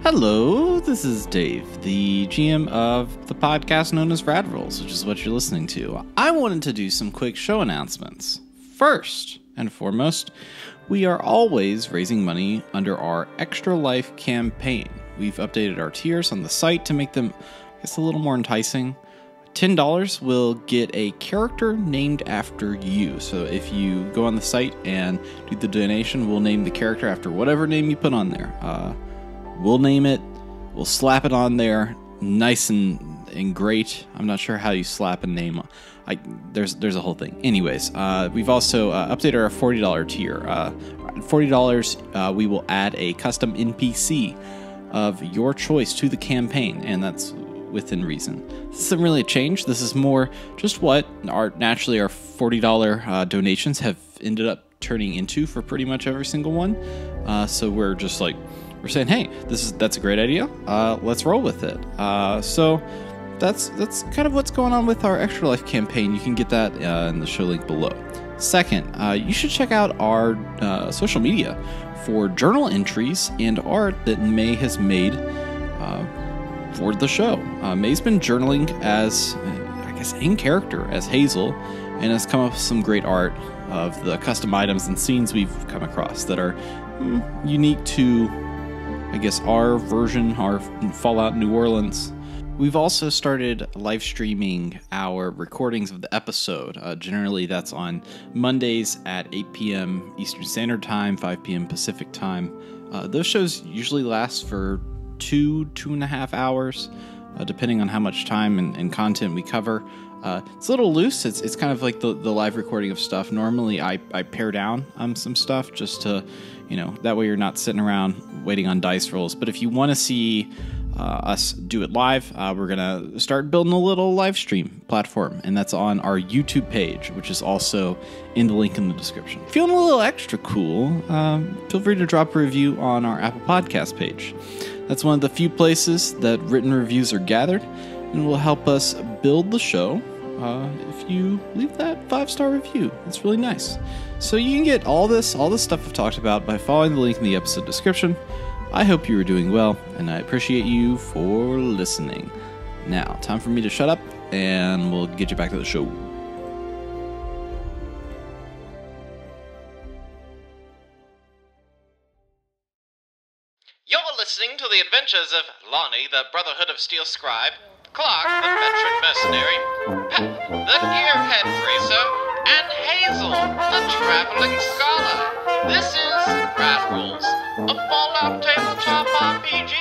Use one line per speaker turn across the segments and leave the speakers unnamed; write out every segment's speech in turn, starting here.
Hello, this is Dave, the GM of the podcast known as Rad Rolls, which is what you're listening to. I wanted to do some quick show announcements. First and foremost, we are always raising money under our Extra Life campaign. We've updated our tiers on the site to make them, I guess, a little more enticing. $10 will get a character named after you. So if you go on the site and do the donation, we'll name the character after whatever name you put on there. We'll name it. We'll slap it on there, nice and great. I'm not sure how you slap a name. There's a whole thing. Anyways, we've also updated our $40 tier. At $40, we will add a custom NPC of your choice to the campaign, and that's within reason. This isn't really a change. This is more just what our $40 donations have ended up turning into for pretty much every single one. So we're just like, we're saying, hey, that's a great idea. Let's roll with it. So that's kind of what's going on with our Extra Life campaign. You can get that in the show link below. Second, you should check out our social media for journal entries and art that May has made for the show. May's been journaling as, I guess, in character as Hazel, and has come up with some great art of the custom items and scenes we've come across that are unique to, I guess, our version, our Fallout New Orleans. We've also started live streaming our recordings of the episode. Generally, that's on Mondays at 8 p.m. Eastern Standard Time, 5 p.m. Pacific Time. Those shows usually last for 2.5 hours, depending on how much time and content we cover. It's a little loose. It's kind of like the live recording of stuff. Normally, I pare down some stuff just to, that way you're not sitting around waiting on dice rolls. But if you want to see us do it live, we're going to start building a little live stream platform, and that's on our YouTube page, which is also in the link in the description. Feeling a little extra cool, feel free to drop a review on our Apple Podcast page. That's one of the few places that written reviews are gathered, and will help us build the show if you leave that 5-star review. It's really nice. So you can get all this stuff I've talked about by following the link in the episode description. I hope you are doing well, and I appreciate you for listening. Now, time for me to shut up, and we'll get you back to the show.
You're listening to the adventures of Lonnie, the Brotherhood of Steel Scribe, Clark, the veteran mercenary, Pep, the gearhead racer, and Hazel, the traveling scholar. This is Rad Rolls, a Fallout Tabletop RPG.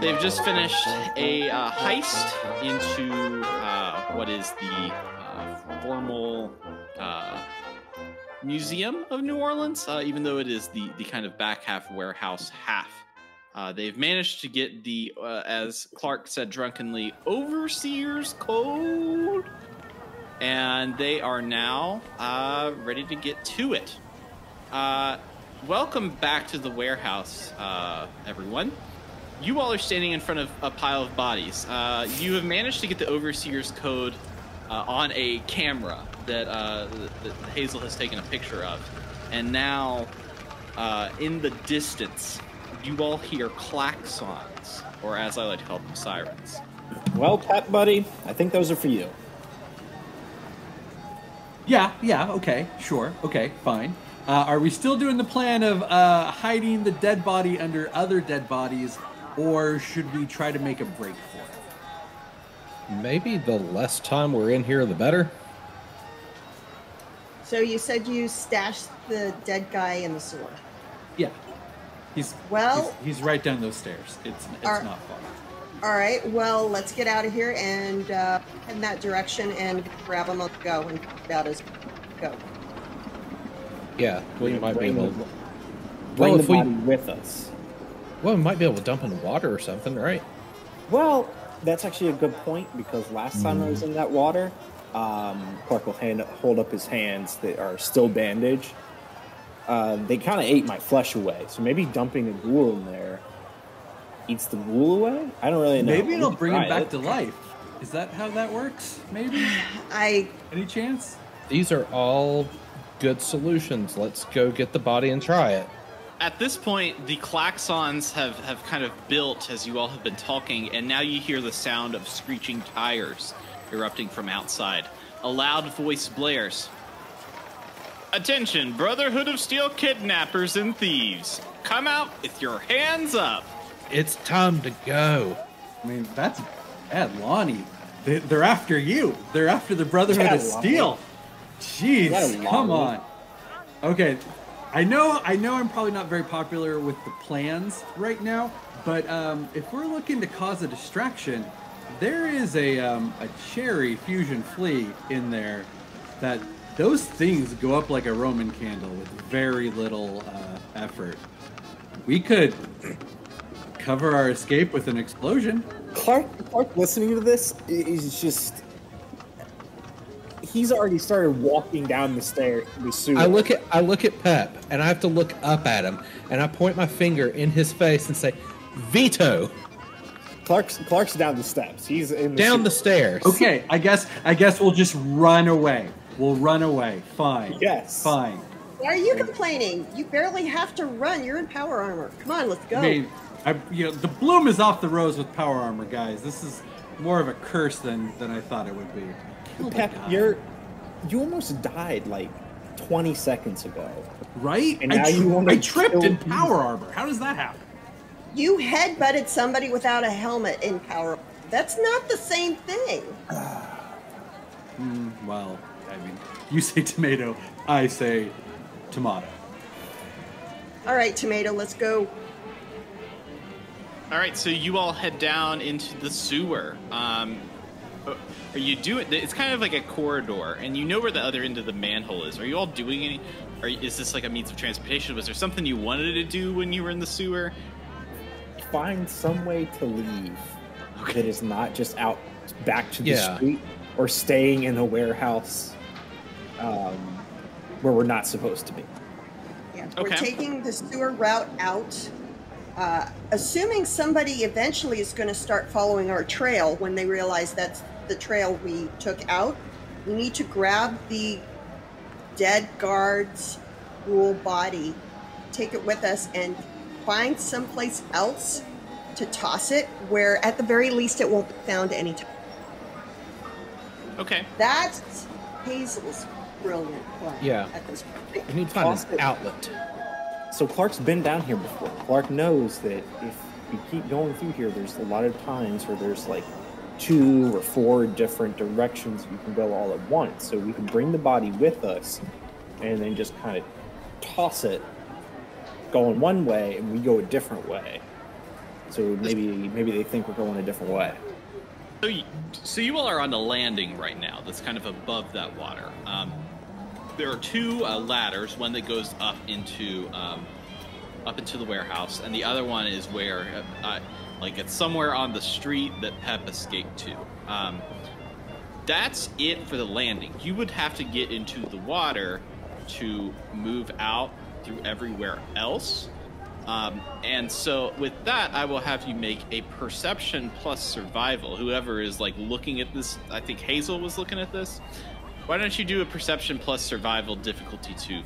They've just finished a heist into what is the formal Museum of New Orleans, even though it is the kind of back half warehouse half. They've managed to get the, as Clark said drunkenly, Overseer's Code, and they are now ready to get to it. Welcome back to the warehouse, everyone. You all are standing in front of a pile of bodies. You have managed to get the Overseer's Code on a camera that Hazel has taken a picture of. And now, in the distance, you all hear klaxons, or as I like to call them, sirens.
Well, Pet Buddy, I think those are for you.
Yeah, okay, sure, okay, fine. Are we still doing the plan of hiding the dead body under other dead bodies, or should we try to make a break for it?
Maybe the less time we're in here, the better.
So you said you stashed the dead guy in the sewer.
Yeah. He's right down those stairs. It's not far.
All right. Well, let's get out of here and head in that direction and grab him on the go and find out as go.
Yeah, we might be able to
bring the body with us.
Well, we might be able to dump in water or something, right?
Well, that's actually a good point, because last time I was in that water, Clark will hold up his hands that are still bandaged. They kind of ate my flesh away, so maybe dumping a ghoul in there eats the ghoul away? I don't really know.
Maybe it'll bring him back to life. Is that how that works? Maybe? Any chance?
These are all good solutions. Let's go get the body and try it.
At this point, the klaxons have kind of built as you all have been talking, and now you hear the sound of screeching tires erupting from outside. A loud voice blares. Attention, Brotherhood of Steel kidnappers and thieves. Come out with your hands up.
It's time to go.
I mean, that's bad, Lonnie. They're after you. They're after the Brotherhood of Steel. Jeez, come on. Okay, I know I'm probably not very popular with the plans right now, but if we're looking to cause a distraction, there is a cherry fusion flea in there that those things go up like a Roman candle with very little effort. We could cover our escape with an explosion.
Clark listening to this is just... He's already started walking down the sewer.
I look at Pep, and I have to look up at him, and I point my finger in his face and say, "Veto."
Clark's down the steps. He's in
down the stairs.
Okay, I guess we'll just run away. We'll run away. Fine.
Yes.
Fine.
Why are you complaining? You barely have to run. You're in power armor. Come on, let's go.
I mean, the bloom is off the rose with power armor, guys. This is more of a curse than I thought it would be.
Pep, you almost died like 20 seconds ago.
Right?
And now
I tripped in power armor. How does that happen?
You headbutted somebody without a helmet in power. That's not the same thing.
Well, I mean, you say tomato, I say tomato.
All right, tomato, let's go.
All right, so you all head down into the sewer. Are you doing? It's kind of like a corridor, and you know where the other end of the manhole is. Are you all doing any? Is this like a means of transportation? Was there something you wanted to do when you were in the sewer?
Find some way to leave that is not just out back to the street or staying in a warehouse where we're not supposed to be.
Yeah, we're taking the sewer route out. Assuming somebody eventually is going to start following our trail when they realize that's the trail we took out, we need to grab the dead guard's ghoul body, take it with us, and find someplace else to toss it where at the very least it won't be found anytime.
Okay.
That's Hazel's brilliant plan at this point.
We need to find an outlet.
So Clark's been down here before. Clark knows that if we keep going through here, there's a lot of times where there's like 2 or 4 different directions you can go all at once. So we can bring the body with us and then just kind of toss it going one way and we go a different way. So maybe they think we're going a different way.
So you all are on the landing right now that's kind of above that water. There are 2 ladders, one that goes up into the warehouse, and the other one is where, like it's somewhere on the street that Pep escaped to. That's it for the landing. You would have to get into the water to move out through everywhere else. And so with that, I will have you make a perception plus survival. Whoever is like looking at this, I think Hazel was looking at this. Why don't you do a perception plus survival difficulty 2?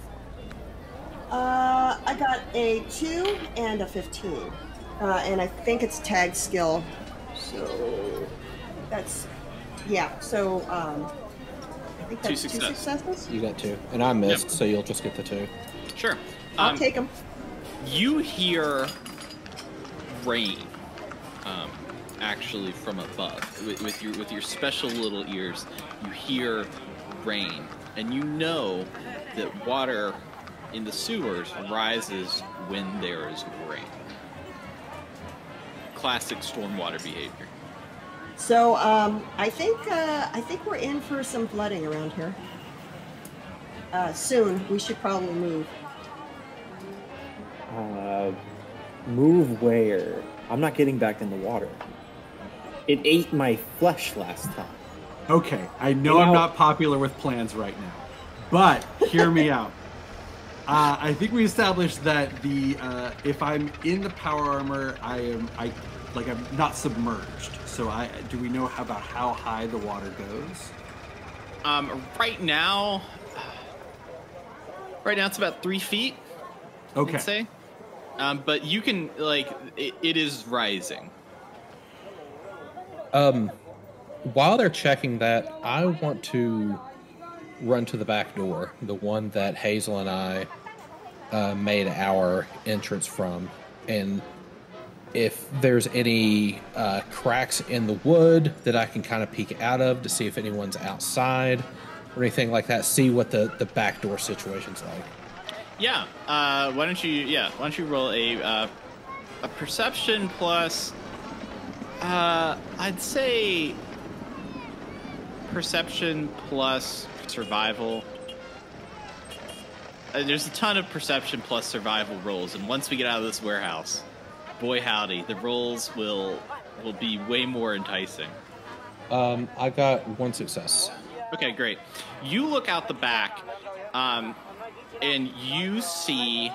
I got a 2 and a 15. And I think it's tag skill. So that's, so I think that's 2 successes.
You got 2. And I missed, so you'll just get the 2.
Sure.
I'll take them.
You hear rain, actually from above. With your special little ears, you hear rain, and you know that water in the sewers rises when there is rain. Classic stormwater behavior.
So I think we're in for some flooding around here. Soon we should probably move.
Move where? I'm not getting back in the water. It ate my flesh last time.
Okay, I know I'm not popular with plans right now, but hear me out. I think we established that if I'm in the power armor, I'm not submerged. So do we know about how high the water goes?
Right now it's about 3 feet.
Okay.
I'd say. but you can it is rising.
While they're checking that, I want to run to the back door, the one that Hazel and I made our entrance from, and if there's any cracks in the wood that I can kind of peek out of to see if anyone's outside or anything like that, see what the back door situation's like.
Yeah. Why don't you roll a perception plus I'd say perception plus survival. There's a ton of perception plus survival rolls, and once we get out of this warehouse, boy howdy, the rolls will be way more enticing.
I got 1 success.
Okay, great. You look out the back, and you see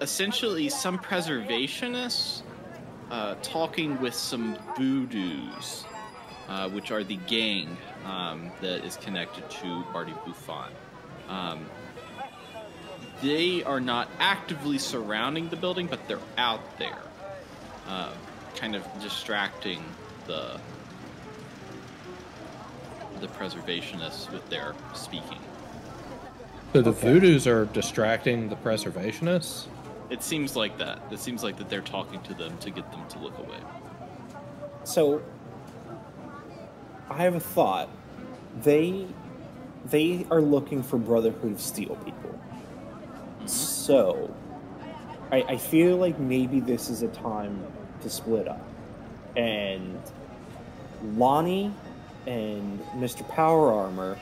essentially some preservationists talking with some voodoos, which are the gang that is connected to Barty Buffon. They are not actively surrounding the building, but they're out there, kind of distracting the preservationists with their speaking.
So the voodoos are distracting the preservationists?
It seems like that. It seems like that they're talking to them to get them to look away.
So, I have a thought. They are looking for Brotherhood of Steel people. Mm-hmm. So, I feel like maybe this is a time to split up. And Lonnie and Mr. Power Armor,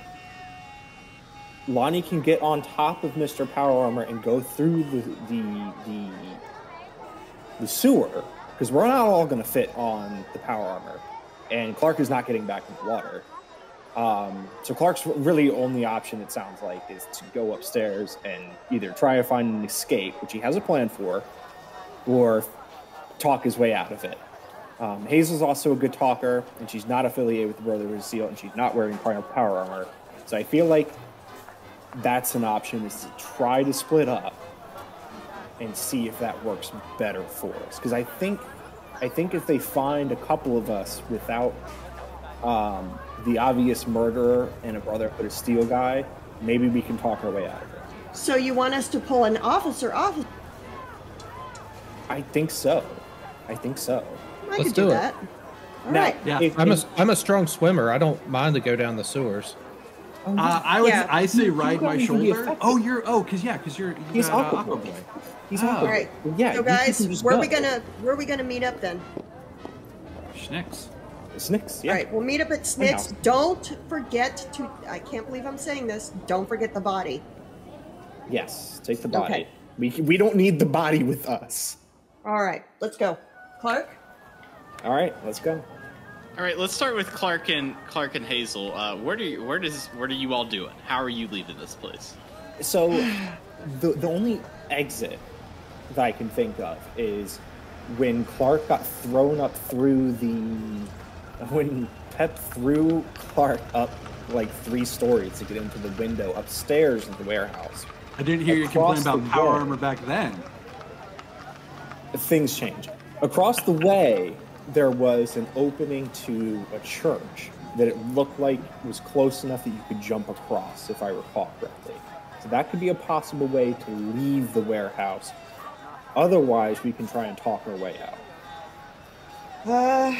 Lonnie can get on top of Mr. Power Armor and go through the sewer, because we're not all going to fit on the Power Armor, and Clark is not getting back in the water. So Clark's really only option, it sounds like, is to go upstairs and either try to find an escape, which he has a plan for, or talk his way out of it. Hazel's also a good talker, and she's not affiliated with the Brotherhood of Steel, and she's not wearing Power Armor. So I feel like that's an option, is to try to split up and see if that works better for us. Because I think if they find a couple of us without the obvious murderer and a Brotherhood of Steel guy, maybe we can talk our way out of it.
So you want us to pull an officer off?
I think so. I
Let's
could do that. All right.
Yeah.
I'm a strong swimmer. I don't mind to go down the sewers.
I say ride my shoulder. Because you're
He's Aqua
Boy.
He's Aqua Boy.
Right.
Yeah.
So guys, where are we gonna meet up then?
Snicks.
Yeah.
All right, we'll meet up at Snicks. Don't forget to. I can't believe I'm saying this. Don't forget the body.
Yes, take the body.
Okay.
We don't need the body with us.
All right, let's go, Clark.
All right, let's go.
All right, let's start with Clark and Hazel. What are you all doing? How are you leaving this place?
So, the only exit that I can think of is when Clark got thrown up through when Pep threw Clark up like 3 stories to get into the window upstairs in the warehouse.
I didn't hear you complain about Power Armor back then.
Things change. Across the way, there was an opening to a church that it looked like was close enough that you could jump across, if I recall correctly. So that could be a possible way to leave the warehouse. Otherwise, we can try and talk our way out.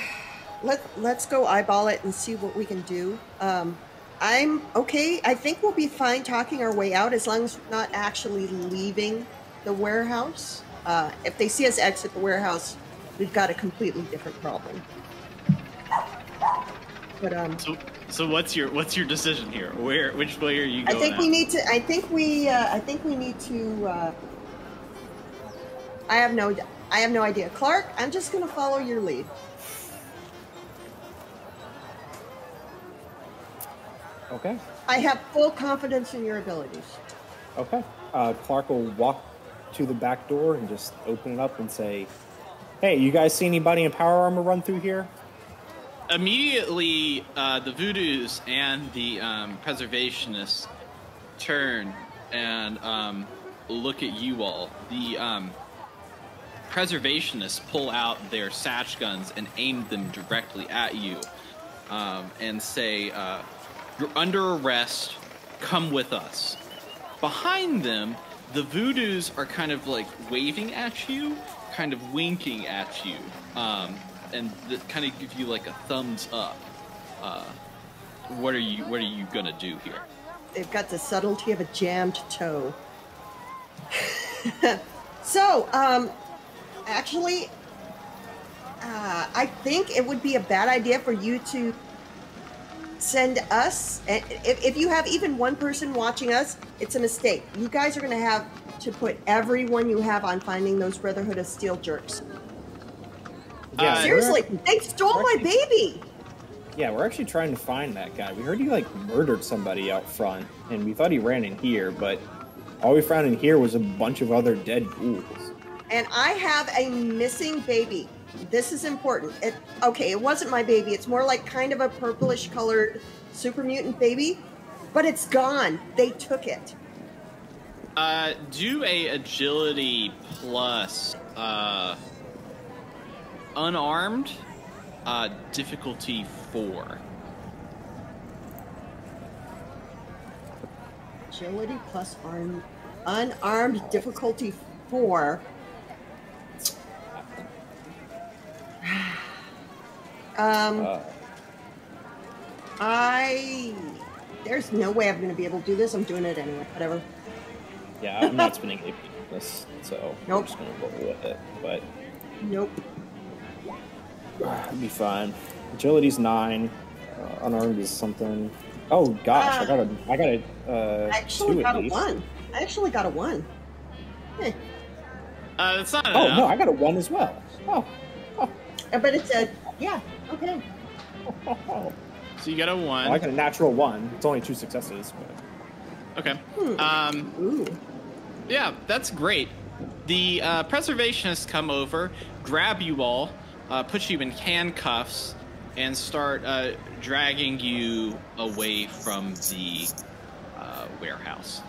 Let's go eyeball it and see what we can do. I'm okay. I think we'll be fine talking our way out as long as we're not actually leaving the warehouse. If they see us exit the warehouse, we've got a completely different problem. But
So what's your decision here? Which way are you going?
I think we need to. I think we need to. I have no idea. Clark, I'm just going to follow your lead.
Okay.
I have full confidence in your abilities.
Okay. Clark will walk to the back door and just open it up and say, "Hey, you guys see anybody in Power Armor run through here?"
Immediately, the Voodoos and the Preservationists turn and look at you all. preservationists pull out their satch guns and aim them directly at you, and say, "You're under arrest. Come with us." Behind them, the voodoos are kind of like waving at you, kind of winking at you, and kind of give you like a thumbs up. What are you gonna do here?
They've got the subtlety of a jammed toe. So, actually, I think it would be a bad idea for you to send us. If you have even one person watching us, it's a mistake. You guys are going to have to put everyone you have on finding those Brotherhood of Steel jerks.
Yeah,
seriously, they stole my baby.
Yeah, we're actually trying to find that guy. We heard he like murdered somebody out front, and we thought he ran in here, but all we found in here was a bunch of other dead ghouls.
And I have a missing baby. This is important. It wasn't my baby. It's more like kind of a purplish colored super mutant baby, but it's gone. They took it.
Do a agility plus unarmed, difficulty 4.
Agility plus unarmed, difficulty 4. There's no way I'm going to be able to do this. I'm doing it anyway. Whatever.
Yeah, I'm not spending AP on this, so
Nope.
I'm just going to roll with it. But
Nope.
it'll be fine. Agility's 9. Unarmed is something. Oh gosh, I got a
I actually
2
got
at
a
least.
1. I actually got a 1.
That's not
Oh
enough.
no, I got a 1 as well. Oh.
But it's a yeah. Okay.
So you got a 1.
Well, I got a natural 1. It's only 2 successes. But...
Okay.
Ooh.
Yeah, that's great. The preservationists come over, grab you all, put you in handcuffs, and start dragging you away from the warehouse.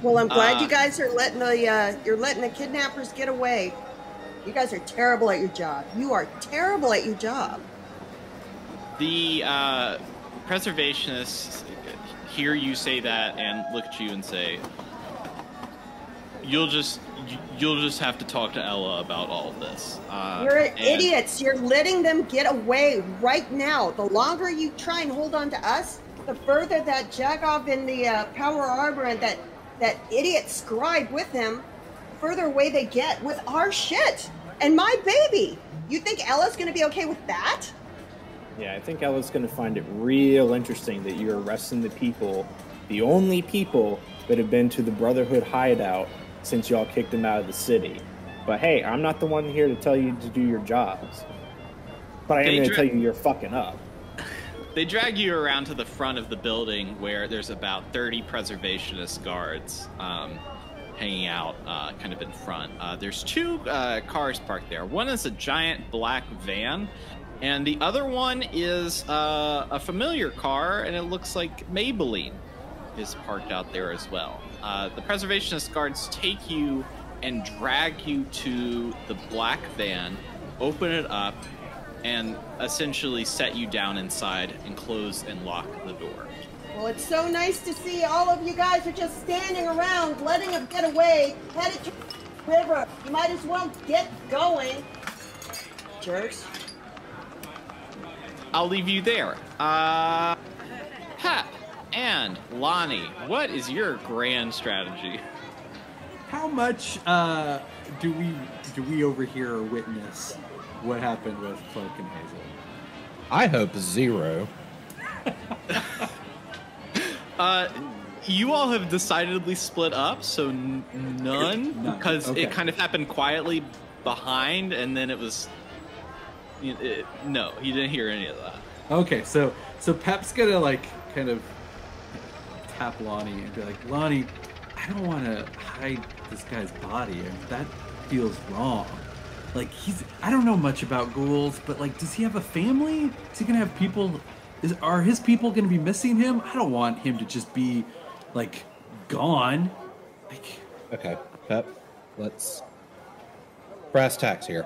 Well, I'm glad you guys are letting the kidnappers get away. You guys are terrible at your job. You are terrible at your job.
The preservationists hear you say that and look at you and say, "You'll just have to talk to Ella about all of this."
You're idiots. You're letting them get away right now. The longer you try and hold on to us, the further that Jagov in the Power Arbor and that idiot scribe with him, further away they get with our shit and my baby. You think Ella's going to be okay with that?
Yeah, I think Ella's going to find it real interesting that you're arresting the only people that have been to the Brotherhood hideout since y'all kicked them out of the city. But hey, I'm not the one here to tell you to do your jobs. But I am going to tell you you're fucking up.
They drag you around to the front of the building where there's about 30 preservationist guards hanging out kind of in front. There's 2 cars parked there. One is a giant black van, and the other one is a familiar car, and it looks like Maybelline is parked out there as well. The preservationist guards take you and drag you to the black van, open it up, and essentially set you down inside and close and lock the door.
Well, it's so nice to see all of you guys are just standing around, letting them get away, headed to the river. You might as well get going. Jerks.
I'll leave you there. Pep and Lonnie, what is your grand strategy?
How much do we overhear or witness what happened with Cloak and Hazel?
I hope 0.
You all have decidedly split up, so none, because
Okay.
it kind of happened quietly behind, and then it was... no, you didn't hear any of that.
Okay, so Pep's gonna like kind of tap Lonnie and be like, Lonnie, I don't want to hide this guy's body. I mean, that feels wrong. Like I don't know much about ghouls, but like, does he have a family? Is he gonna have people? Are his people gonna be missing him? I don't want him to just be like gone. Like,
Okay, Pep, let's brass tacks here.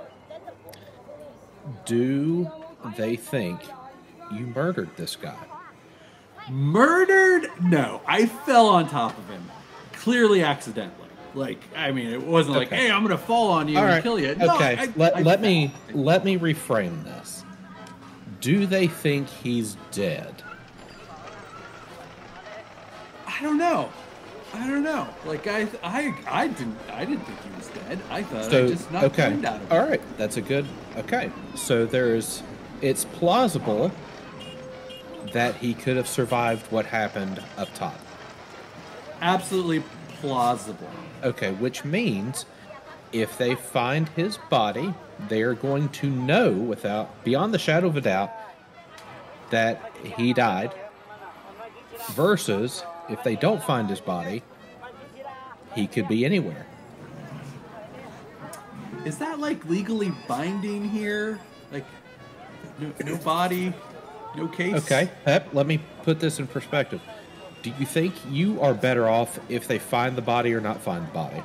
Do they think you murdered this guy?
Murdered? No, I fell on top of him, clearly accidentally. Like, I mean, it wasn't like, hey, I'm gonna fall on you and kill you. No,
okay, let me reframe this. Do they think he's dead?
I don't know. Like I didn't think he was dead. I thought I just knocked the wind out of him.
All right, that's a good. Okay, so it's plausible that he could have survived what happened up top.
Absolutely plausible.
Okay, which means if they find his body, they are going to know beyond the shadow of a doubt that he died. Versus if they don't find his body, he could be anywhere.
Is that like legally binding here? Like no body, no case?
Okay, Pep, let me put this in perspective. Do you think you are better off if they find the body or not find the body?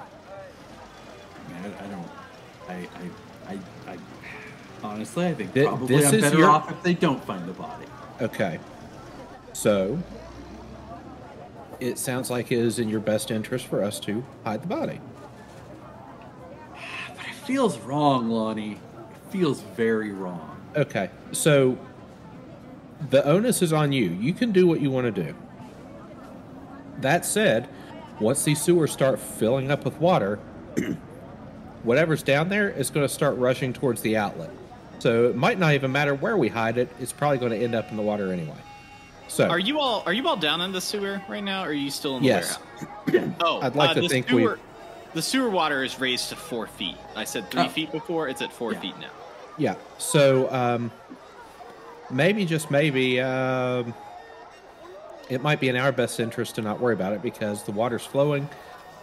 I honestly, I think probably I'm better off if they don't find the body.
Okay. So, it sounds like it is in your best interest for us to hide the body.
But it feels wrong, Lonnie. It feels very wrong.
Okay, so the onus is on you. You can do what you want to do. That said, once these sewers start filling up with water, whatever's down there is going to start rushing towards the outlet. So it might not even matter where we hide it. It's probably going to end up in the water anyway. So,
are you all down in the sewer right now, or are you still in the warehouse? Oh,
I'd like to think
the sewer water is raised to 4 feet. I said 3 feet before. It's at 4 feet now.
Yeah. So maybe, just maybe, it might be in our best interest to not worry about it because the water's flowing,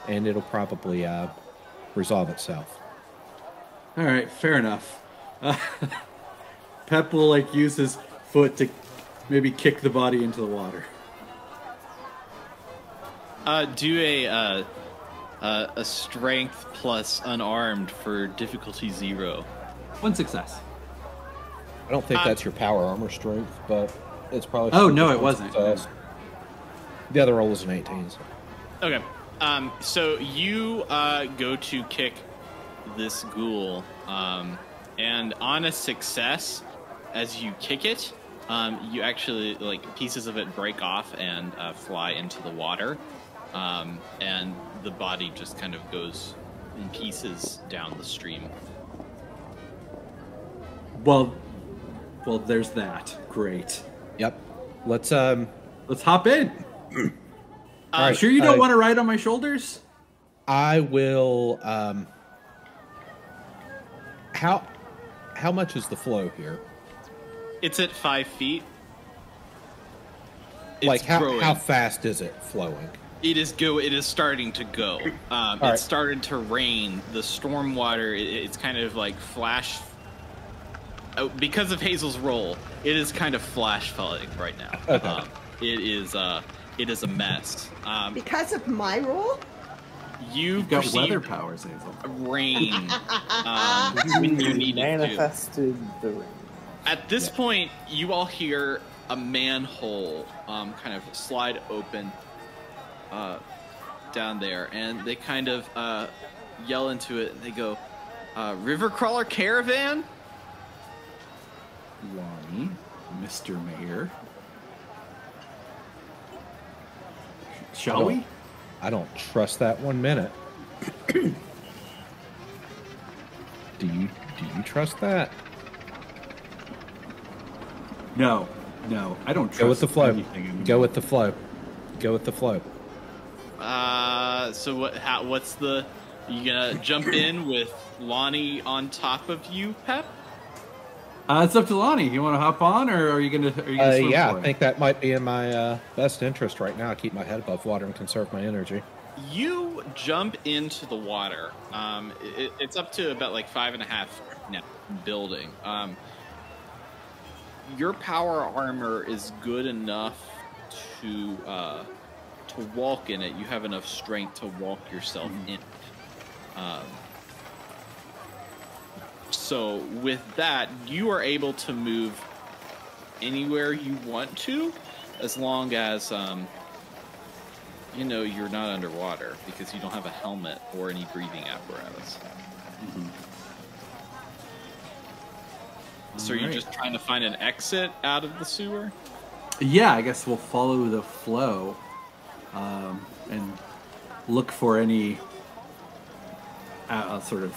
and it'll probably resolve itself.
All right, fair enough. Pep will use his foot to maybe kick the body into the water.
Do a strength plus unarmed for difficulty 0.
1 success.
I don't think that's your power armor strength, but it's probably.
Oh no, it wasn't.
The other roll was an 18. So.
Okay. So you go to kick this ghoul, and on a success, as you kick it, you actually pieces of it break off and fly into the water, and the body just kind of goes in pieces down the stream.
Well, there's that. Great.
Yep. Let's
hop in. All right. Sure you don't want to ride on my shoulders?
I will. How much is the flow here?
It's at 5 feet.
It's how fast is it flowing?
It is starting to go. It's started to rain. The storm water. It's kind of like flash. Because of Hazel's roll, it is kind of flash flooding right now.
Okay.
It is a mess.
Because of my roll?
You've
got weather powers, Hazel.
Rain. When you need
manifested the rain.
At this point, you all hear a manhole kind of slide open down there, and they kind of yell into it. They go, "River Crawler Caravan?"
Lonnie, Mr. Mayor. Shall we?
I don't trust that 1 minute. Do you trust that?
No, I don't trust.
Go with the flow.
Anything.
Go with the flow. Go with the flow.
So what's the? You gonna jump in with Lonnie on top of you, Pep?
It's up to Lonnie. You want to hop on, or are you gonna?
Yeah, I think that might be in my best interest right now. Keep my head above water and conserve my energy.
You jump into the water. It's up to about 5.5 now building. Your power armor is good enough to walk in it. You have enough strength to walk yourself in. So with that, you are able to move anywhere you want to, as long as you're not underwater, because you don't have a helmet or any breathing apparatus.
Mm-hmm.
So you're just trying to find an exit out of the sewer?
Yeah, I guess we'll follow the flow and look for any sort of,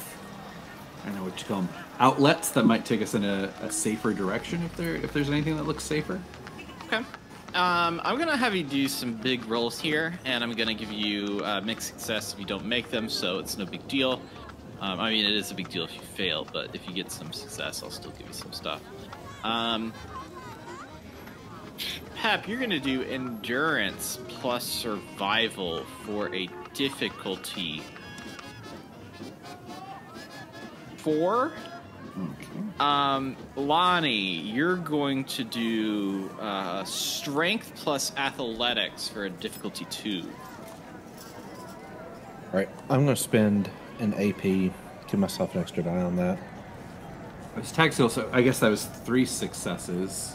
I don't know what you call them, outlets that might take us in a safer direction if there's anything that looks safer.
Okay. I'm going to have you do some big rolls here, and I'm going to give you mixed success if you don't make them, so it's no big deal. I mean, it is a big deal if you fail, but if you get some success, I'll still give you some stuff. Pep, you're going to do endurance plus survival for a difficulty 4.
Okay.
Lonnie, you're going to do strength plus athletics for a difficulty 2.
All right, I'm going to spend an AP, give myself an extra die on that.
It was tag skill, so I guess that was 3 successes.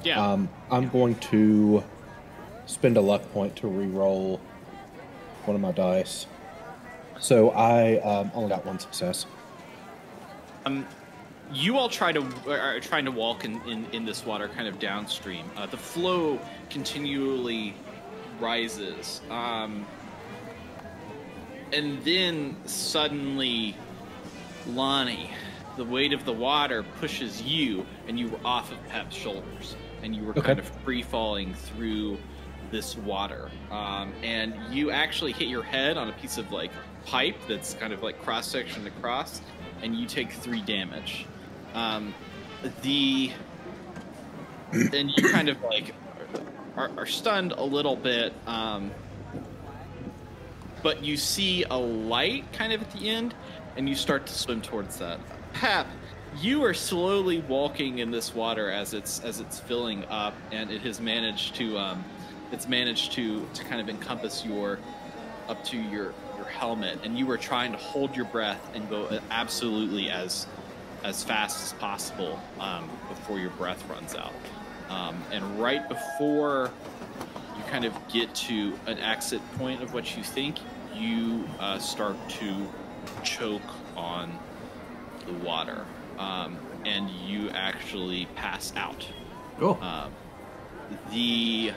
Yeah.
I'm going to spend a luck point to re-roll one of my dice. So I only got 1 success.
You all are trying to walk in this water kind of downstream. The flow continually rises. And then suddenly, Lonnie, the weight of the water pushes you, and you were off of Pep's shoulders, and you were kind of free falling through this water. And you actually hit your head on a piece of like pipe that's kind of like cross section across, and you take 3 damage. And you kind of like are stunned a little bit. But you see a light kind of at the end, and you start to swim towards that. Pep, you are slowly walking in this water as it's filling up, and it has managed to kind of encompass up to your helmet, and you are trying to hold your breath and go absolutely as fast as possible before your breath runs out. And right before you kind of get to an exit point of what you think, you start to choke on the water, and you actually pass out.
Cool.
The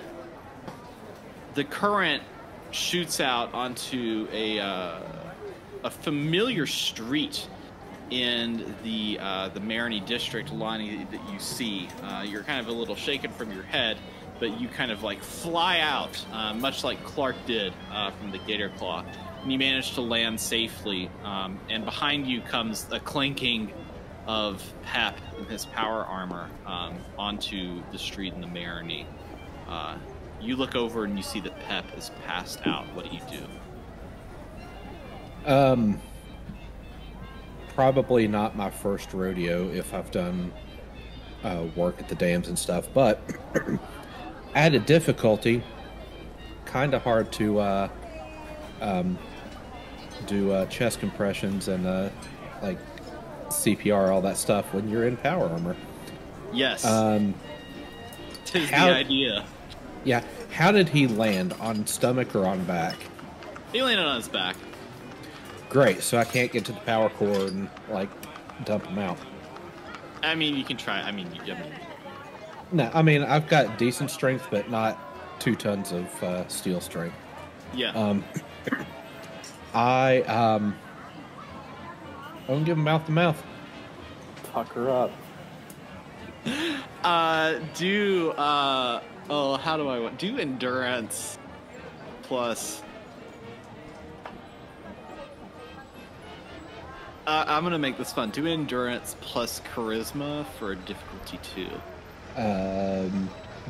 current shoots out onto a familiar street in the Marigny district, Lonnie, that you see. You're kind of a little shaken from your head, but you kind of like fly out, much like Clark did from the Gator Claw, and you manage to land safely. And behind you comes a clinking of Pep in his power armor onto the street in the Marigny. You look over and you see that Pep is passed out. What do you do?
Probably not my first rodeo if I've done work at the dams and stuff, but added difficulty, kind of hard to do chest compressions and like CPR, all that stuff when you're in power armor.
Yes. Tis the idea.
Yeah. How did he land? On stomach or on back?
He landed on his back.
Great. So I can't get to the power cord and like dump him out.
I mean, you can try.
No, I mean I've got decent strength, but not 2 tons of steel strength.
Yeah.
I'm gonna give him mouth to mouth.
Pucker up.
How do I do endurance plus? I'm gonna make this fun. Do endurance plus charisma for a difficulty 2.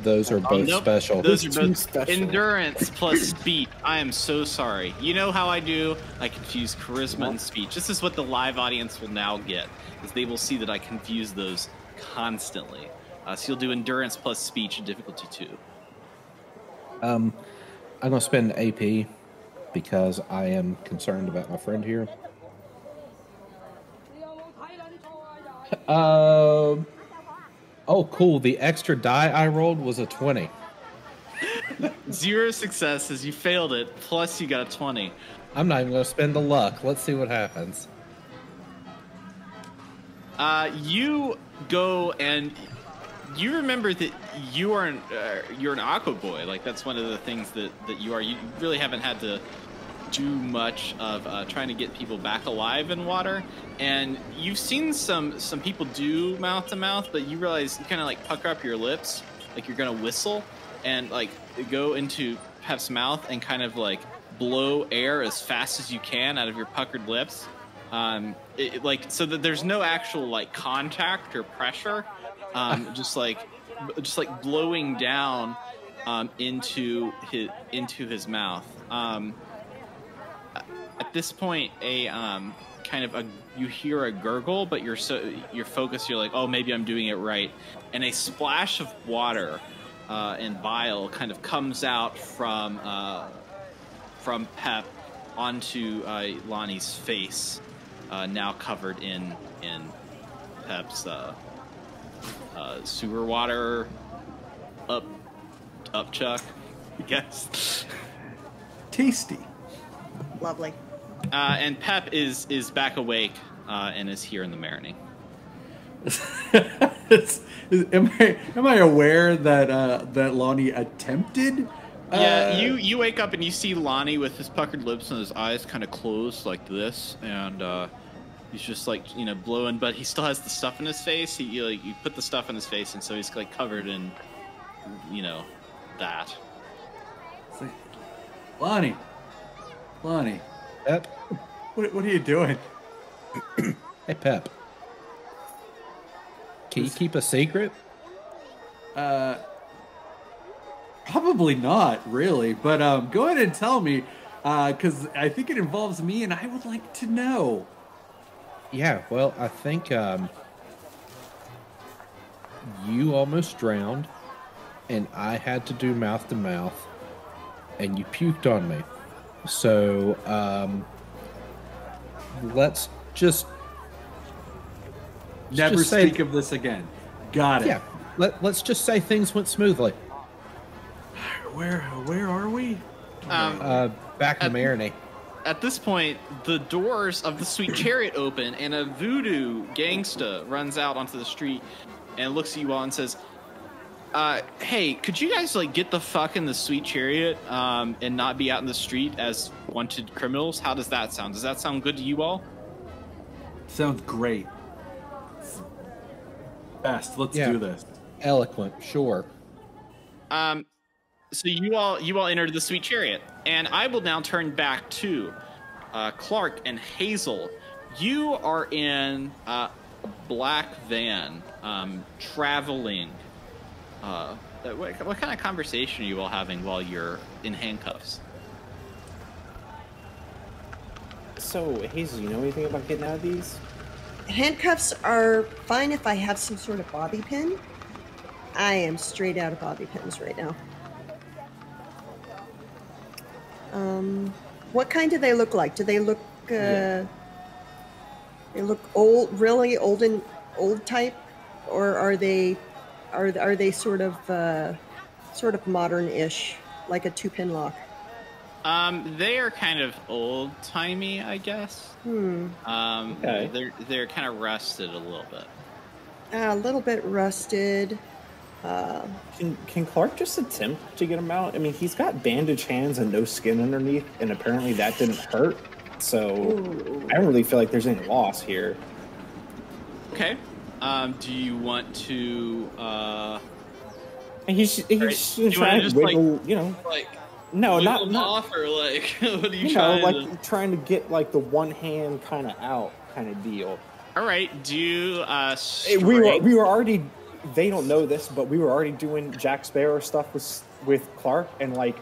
Those are both special.
Those are both
special.
Endurance plus speed. I am so sorry. You know how I do? I confuse charisma and speech. This is what the live audience will now get, is they will see that I confuse those constantly. So you'll do endurance plus speech and difficulty 2.
I'm gonna spend AP because I am concerned about my friend here. Oh, cool. The extra die I rolled was a 20.
0 successes. You failed it. Plus, you got a 20.
I'm not even going to spend the luck. Let's see what happens.
You go and you remember that you're an aqua boy. Like that's one of the things that you are. You really haven't had to do much of trying to get people back alive in water. And you've seen some people do mouth to mouth, but you realize you kind of like pucker up your lips, like you're gonna whistle, and like go into Pep's mouth and kind of like blow air as fast as you can out of your puckered lips. Like so that there's no actual like contact or pressure, just like blowing down into his mouth. At this point, you hear a gurgle, but you're focused. You're like, oh, maybe I'm doing it right, and a splash of water and bile kind of comes out from Pep onto Lonnie's face. Now covered in Pep's sewer water upchuck, I guess.
Tasty.
Lovely.
And Pep is back awake and is here in the marinade.
Am I aware that Lonnie attempted?
Yeah, you wake up and you see Lonnie with his puckered lips and his eyes kind of closed like this, and he's just like blowing, but he still has the stuff in his face. You put the stuff in his face, and so he's like covered in that.
It's like, Lonnie.
Pep.
What are you doing?
Hey, Pep. Can you keep a secret?
Probably not, really. But go ahead and tell me, because I think it involves me, and I would like to know.
Yeah, well, I think you almost drowned, and I had to do mouth to mouth, and you puked on me. So, let's just
never speak of this again. Got it.
Yeah, let's just say things went smoothly.
Where are we?
Back in Marinate.
At this point, the doors of the Sweet Chariot open, and a voodoo gangsta runs out onto the street and looks at you all and says, hey, could you guys get the fuck in the Sweet Chariot and not be out in the street as wanted criminals? How does that sound? Does that sound good to you all?
Sounds great. Best. Let's do this.
Eloquent, sure.
So you all entered the Sweet Chariot, and I will now turn back to Clark and Hazel. You are in a black van, traveling. What kind of conversation are you all having while you're in handcuffs?
So, Hazel, you know anything about getting out of these?
Handcuffs are fine if I have some sort of bobby pin. I am straight out of bobby pins right now. What kind do they look like? Do they look they look old, really old type, or are they sort of modern-ish, like a 2-pin lock?
They are kind of old-timey, I guess.
Okay.
They're kind of rusted a little bit.
A little bit rusted.
Can Clark just attempt to get him out? I mean, he's got bandaged hands and no skin underneath, and apparently that didn't hurt. So I don't really feel like there's any loss here.
Okay. Do you want to?
He's trying to
just
wiggle, no,
wiggle
not
off, or what are you
trying trying to get the one hand kind of out kind of deal.
All right. Do
we were already. They don't know this, but we were already doing Jack Sparrow stuff with Clark, and a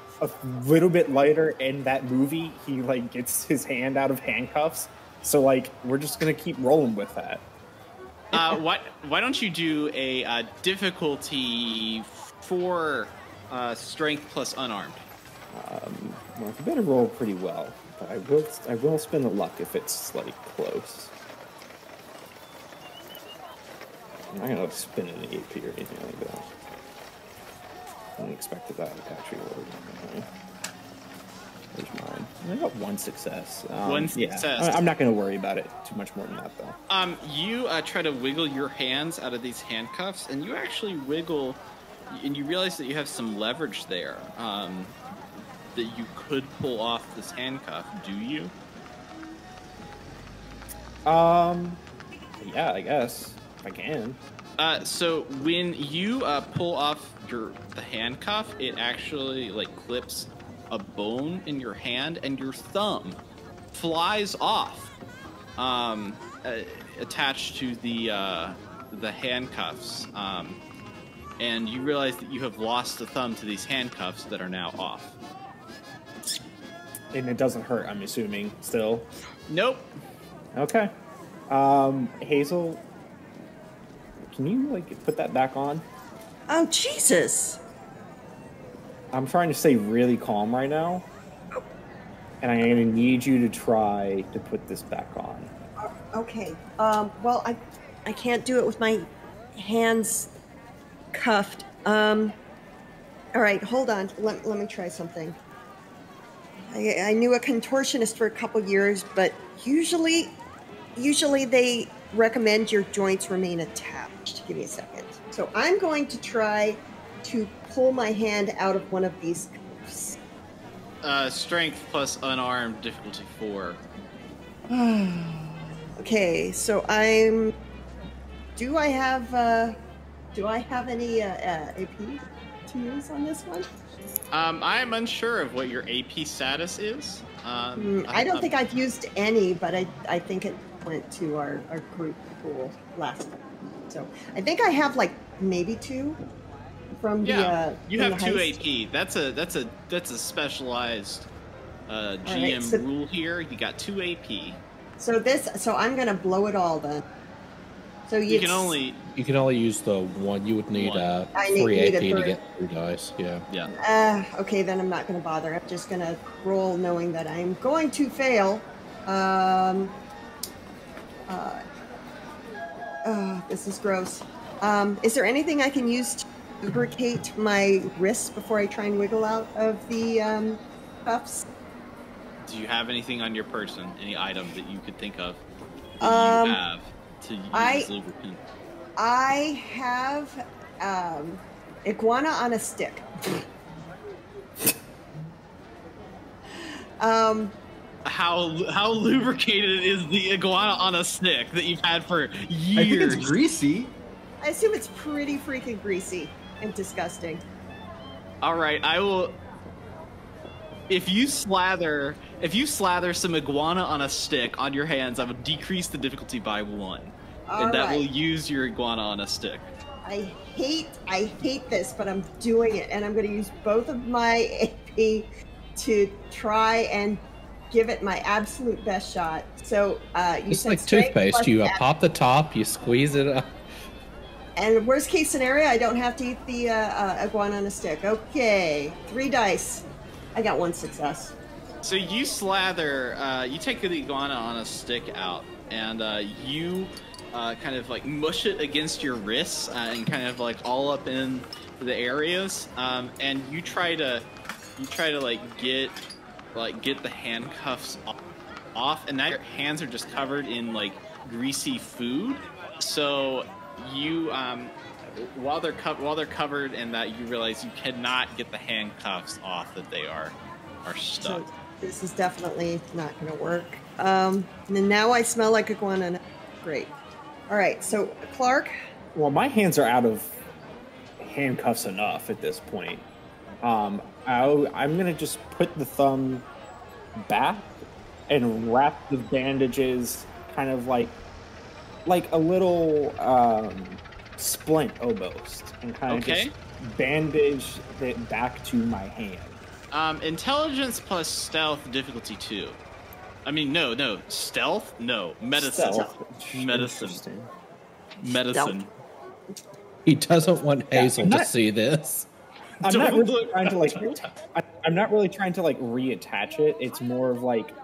little bit later in that movie, he gets his hand out of handcuffs. So we're just gonna keep rolling with that.
Why don't you do a difficulty 4 strength plus unarmed?
Well, I better roll pretty well, but I will spin the luck if it's close. I'm not gonna spin an AP or anything like that. I expected that actually work. There's mine. I got one success.
One success.
I'm not going to worry about it too much more than that, though.
You try to wiggle your hands out of these handcuffs, and you actually wiggle, and you realize that you have some leverage there. That you could pull off this handcuff. Do you?
Yeah, I guess if I can.
So when you pull off the handcuff, it actually like clips a bone in your hand, and your thumb flies off, attached to the handcuffs. And you realize that you have lost the thumb to these handcuffs that are now off.
And it doesn't hurt, I'm assuming, still?
Nope.
Okay. Hazel, can you, like, put that back on?
Oh, Jesus.
I'm trying to stay really calm right now. And I'm going to need you to try to put this back on.
Okay. Well, I can't do it with my hands cuffed. All right, hold on. Let me try something. I knew a contortionist for a couple years, but usually they recommend your joints remain attached. Give me a second. So I'm going to try to pull my hand out of one of these cuffs.
Strength plus unarmed, difficulty 4.
Okay, so do I have any AP to use on this one?
I am unsure of what your AP status is.
I don't think I've used any, but I think it went to our group pool last time. So I think I have like maybe 2 from the
you have 2
heist.
AP. That's a specialized GM
right, so
rule here. You got 2 AP.
So I'm gonna blow it all then. So
you can only
use the one. You would need 3
need
AP
a
to get 3 dice. Yeah.
Okay, then I'm not gonna bother. I'm just gonna roll knowing that I'm going to fail. This is gross. Is there anything I can use to lubricate my wrists before I try and wiggle out of the cuffs?
Do you have anything on your person? Any item that you could think of that you have to use lubricant?
I have iguana on a stick.
How lubricated is the iguana on a stick that you've had for years?
I think it's greasy.
I assume it's pretty freaking greasy and disgusting.
All right, I will. If you slather some iguana on a stick on your hands, I will decrease the difficulty by 1, and that will use your iguana on a stick.
I hate this, but I'm doing it, and I'm going to use both of my AP to try and give it my absolute best shot. So you
it's
said
like toothpaste. You pop the top, you squeeze it up.
And worst case scenario, I don't have to eat the iguana on a stick. Okay, 3 dice. I got 1 success.
So you slather, you take the iguana on a stick out, and you kind of like mush it against your wrists and kind of like all up in the areas, and you try to get the handcuffs off, and now your hands are just covered in like greasy food. So you while they're covered in that, you realize you cannot get the handcuffs off, that they are stuck.
So this is definitely not going to work. And then now I smell like iguana. Great. All right, so Clark.
Well, my hands are out of handcuffs enough at this point. I'm gonna just put the thumb back and wrap the bandages kind of like a little splint almost, and kind of just bandage it back to my hand.
Intelligence plus stealth, difficulty 2. I mean, no, stealth? No, medicine.
Medicine.
Medicine.
He doesn't want Hazel to see this.
I'm not really trying to like reattach it. It's more of like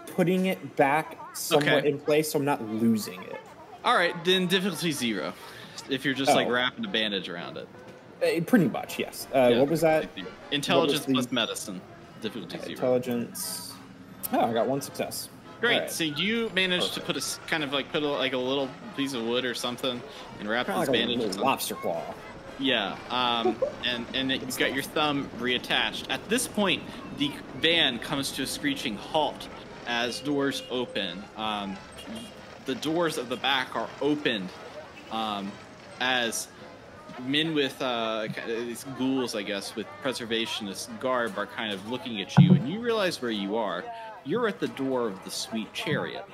putting it back somewhat in place, so I'm not losing it.
All right, then difficulty 0. if you're just like wrapping a bandage around it.
Pretty much, yes.
Yeah.
What was that?
Intelligence plus medicine. Difficulty 0.
Intelligence. Oh, I got 1 success.
Great.
Right.
So you managed to put a little piece of wood or something and wrap this bandage.
Like a little lobster claw.
Yeah. And you've got your thumb reattached. At this point, the van comes to a screeching halt as doors open. The doors of the back are opened as men with these ghouls, I guess, with preservationist garb are kind of looking at you, and you realize where you are. You're at the door of the sweet chariot.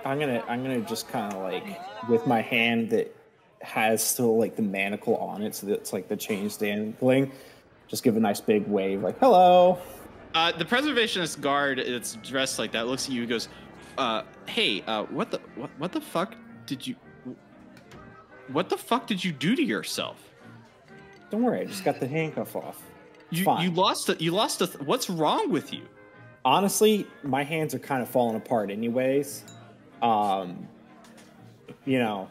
I'm gonna just kind of like with my hand that has still like the manacle on it, so that's like the chain dangling. Just give a nice big wave, like hello.
The preservationist guard that's dressed like that looks at you and goes, "Hey, what the fuck did you? What the fuck did you do to yourself?"
Don't worry, I just got the handcuff off.
You lost it. What's wrong with you?
Honestly, my hands are kind of falling apart anyways. You know,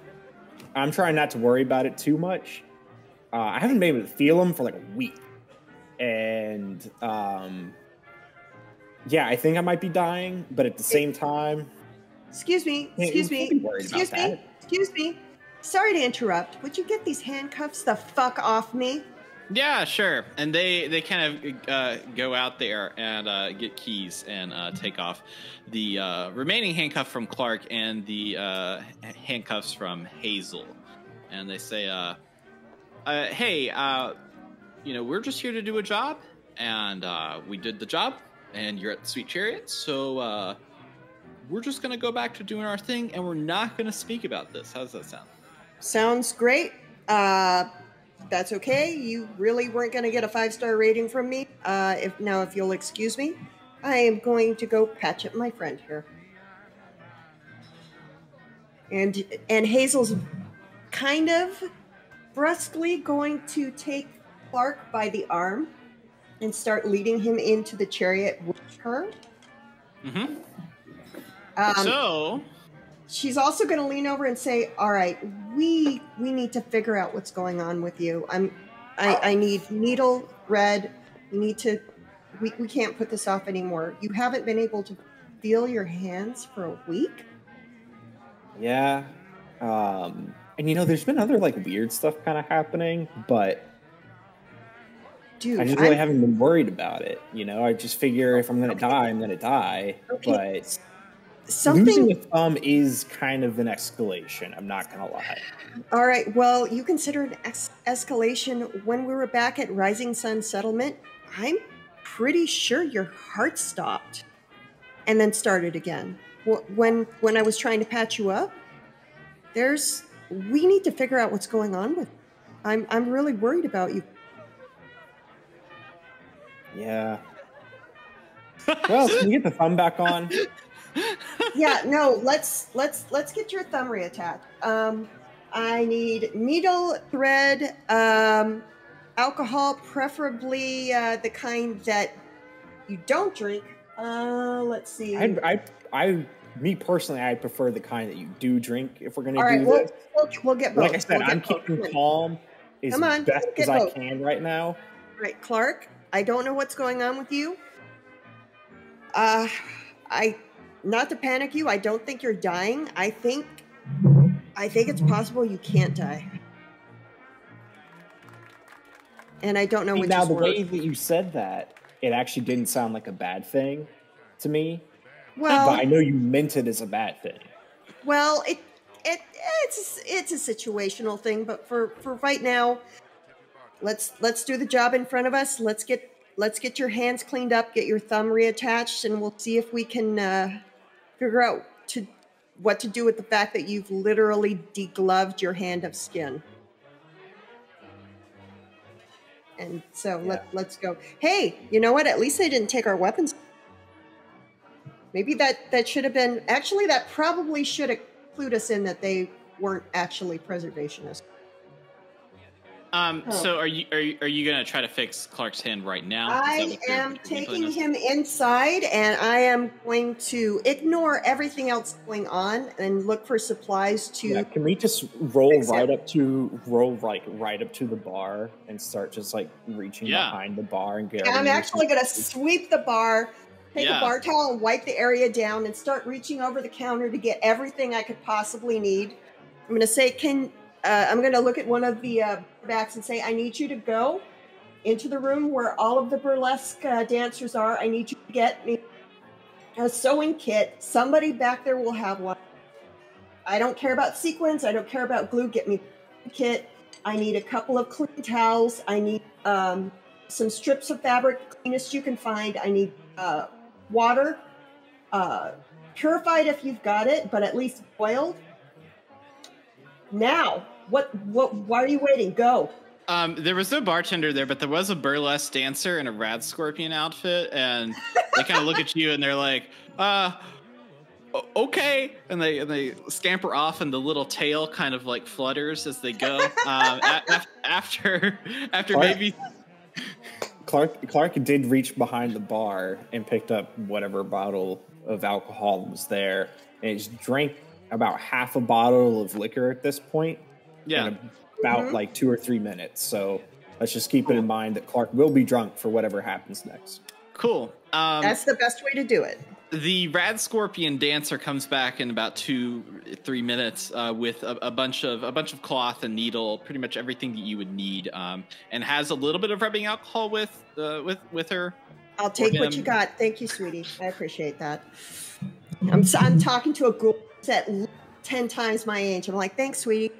I'm trying not to worry about it too much. I haven't been able to feel them for like a week. And, yeah, I think I might be dying, but at the same time...
Excuse me. Sorry to interrupt. Would you get these handcuffs the fuck off me?
Yeah, sure. And they kind of go out there and get keys and take off the remaining handcuff from Clark and the handcuffs from Hazel. And they say, hey, we're just here to do a job. And we did the job. And you're at the Sweet Chariot. So we're just going to go back to doing our thing. And we're not going to speak about this. How does that sound?
Sounds great. That's okay. You really weren't going to get a 5-star rating from me. If you'll excuse me, I am going to go patch up my friend here. And Hazel's kind of brusquely going to take Clark by the arm and start leading him into the chariot with her.
Mm-hmm.
She's also going to lean over and say, "All right, we need to figure out what's going on with you. I need needle, red. We can't put this off anymore. You haven't been able to feel your hands for a week."
Yeah. And there's been other like weird stuff kind of happening, but
dude,
I just really haven't been worried about it. I just figure if I'm going to die, I'm going to die. Okay. But losing a thumb is kind of an escalation. I'm not going to lie.
All right. Well, you consider an escalation when we were back at Rising Sun Settlement. I'm pretty sure your heart stopped and then started again. When I was trying to patch you up, we need to figure out what's going on with you. I'm really worried about you.
Yeah. Well, can you get the thumb back on?
Yeah, no, let's get your thumb reattached. I need needle, thread, alcohol, preferably the kind that you don't drink. Let's see. Me personally, I prefer the kind that you do drink if we're going to do this. We'll get both.
Like I said, I'm keeping calm as best as I can right now.
Right, Clark, I don't know what's going on with you. Not to panic you, I don't think you're dying. I think it's possible you can't die. And I don't know which is worse.
Now, the way that you said that, it actually didn't sound like a bad thing to me.
Well,
but I know you meant it as a bad thing.
Well, it's a situational thing, but for right now, let's do the job in front of us. Let's get your hands cleaned up, get your thumb reattached, and we'll see if we can figure out what to do with the fact that you've literally degloved your hand of skin. And so let's go. Hey, you know what? At least they didn't take our weapons. Maybe that should have been... Actually, that probably should have clued us in that they weren't actually preservationists.
So are you gonna try to fix Clark's hand right now?
I am taking him inside, and I am going to ignore everything else going on and look for supplies to.
Yeah, can we just roll right up to the bar and start just like reaching behind the bar and get?
I'm actually going to sweep the bar, take a bar towel, and wipe the area down, and start reaching over the counter to get everything I could possibly need. I'm going to say, I'm going to look at one of the backs and say, I need you to go into the room where all of the burlesque dancers are. I need you to get me a sewing kit. Somebody back there will have one. I don't care about sequins. I don't care about glue. Get me a kit. I need a couple of clean towels. I need some strips of fabric, cleanest you can find. I need water, purified if you've got it, but at least boiled. Now, why are you waiting? Go.
There was no bartender there, but there was a burlesque dancer in a rad scorpion outfit, and they kind of look at you and they're like, okay, and they scamper off, and the little tail kind of like flutters as they go. After maybe
Clark did reach behind the bar and picked up whatever bottle of alcohol was there, and he's drank about half a bottle of liquor at this point.
Yeah.
In about like 2 or 3 minutes. So let's just keep it in mind that Clark will be drunk for whatever happens next.
Cool.
That's the best way to do it.
The rad scorpion dancer comes back in about 2-3 minutes with a bunch of cloth and needle, pretty much everything that you would need, and has a little bit of rubbing alcohol with her.
I'll take what you got. Thank you, sweetie. I appreciate that. I'm talking to a ghoul at 10 times my age. I'm like, thanks, sweetie.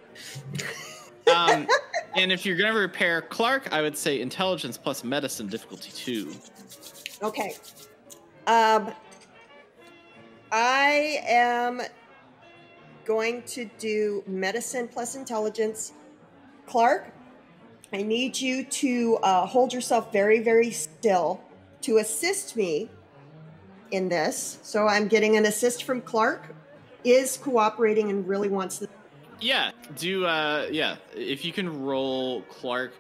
And if you're gonna repair Clark, I would say intelligence plus medicine difficulty 2.
Okay. I am going to do medicine plus intelligence. Clark, I need you to hold yourself very, very still to assist me in this. So I'm getting an assist from Clark. Is cooperating and really wants to.
Yeah, if you can roll Clark,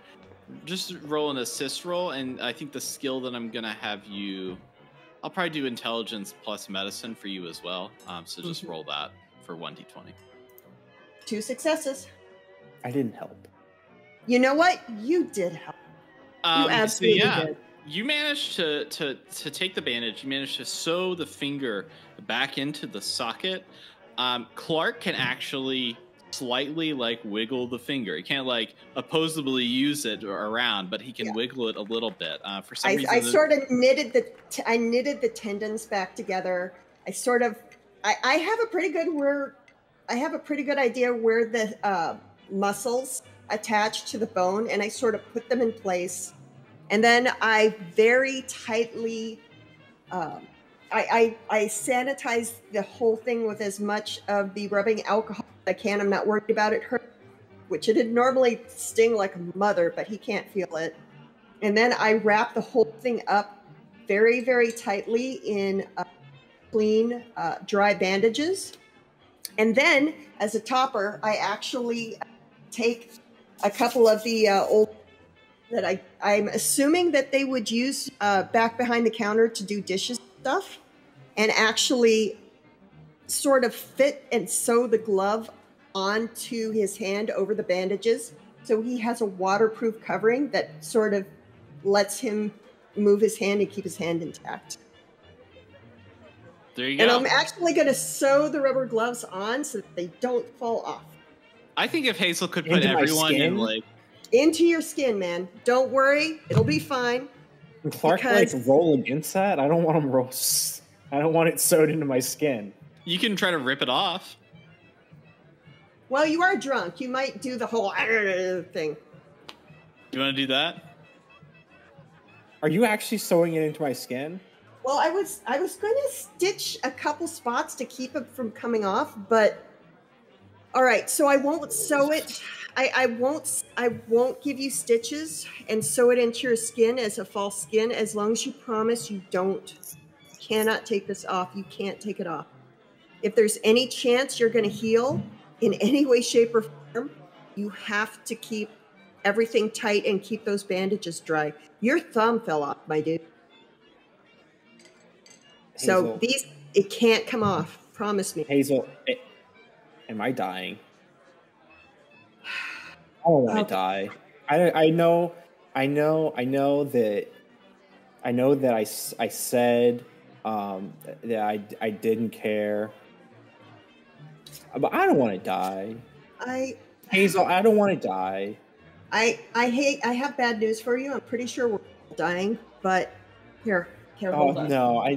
just roll an assist roll, and I think the skill that I'm gonna have you, I'll probably do intelligence plus medicine for you as well. So just roll that for 1d20.
2 successes.
I didn't help.
You know what? You did help. You absolutely did.
You managed to take the bandage. You managed to sew the finger back into the socket. Clark can actually slightly like wiggle the finger. He can't like opposably use it around, but he can wiggle it a little bit. For some reason,
I sort of knitted the tendons back together. I have a pretty good idea where the muscles attach to the bone, and I sort of put them in place, and then I very tightly. I sanitize the whole thing with as much of the rubbing alcohol as I can. I'm not worried about it hurt, which it'd normally sting like a mother, but he can't feel it. And then I wrap the whole thing up very, very tightly in clean, dry bandages. And then, as a topper, I actually take a couple of the old that I'm assuming that they would use back behind the counter to do dishes stuff, and actually sort of fit and sew the glove onto his hand over the bandages, so he has a waterproof covering that sort of lets him move his hand and keep his hand intact.
There you go.
And I'm actually going to sew the rubber gloves on so that they don't fall off.
I think if Hazel could put everyone in like
into your skin, man. Don't worry, it'll be fine.
Can Clark like roll against that? I don't want him roll. I don't want it sewed into my skin.
You can try to rip it off.
Well, you are drunk. You might do the whole thing.
You want to do that?
Are you actually sewing it into my skin?
Well, I was going to stitch a couple spots to keep it from coming off, but all right. So I won't sew it. I won't give you stitches and sew it into your skin as a false skin as long as you promise you cannot take this off. You can't take it off. If there's any chance you're going to heal in any way, shape, or form, you have to keep everything tight and keep those bandages dry. Your thumb fell off, my dude. So
Hazel.
it can't come off. Promise me.
Hazel, am I dying? I don't want to die. I know that I said that I didn't care, but I don't want to die. Hazel, I don't want to die.
I have bad news for you. I'm pretty sure we're all dying, but here, hold on.
No.
I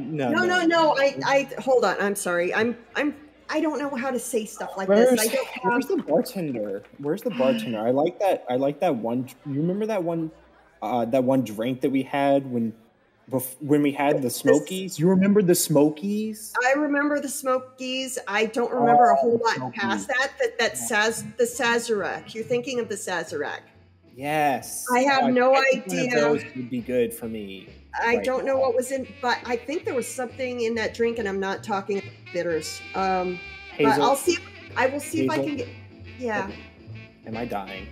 hold on. I'm sorry. I don't know how to say stuff like this.
Where's the bartender? I like that one. You remember that one drink that we had when we had the Smokies? You remember the Smokies?
I remember the Smokies. I don't remember a whole lot past that. The Sazerac. You're thinking of the Sazerac.
Yes.
I have no idea.
Those would be good for me.
I don't know what was in, but I think there was something in that drink, and I'm not talking bitters. But I'll see. I will see if I can get. Yeah.
Am I dying?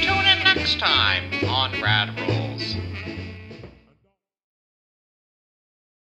Tune in next time on Rad Rolls.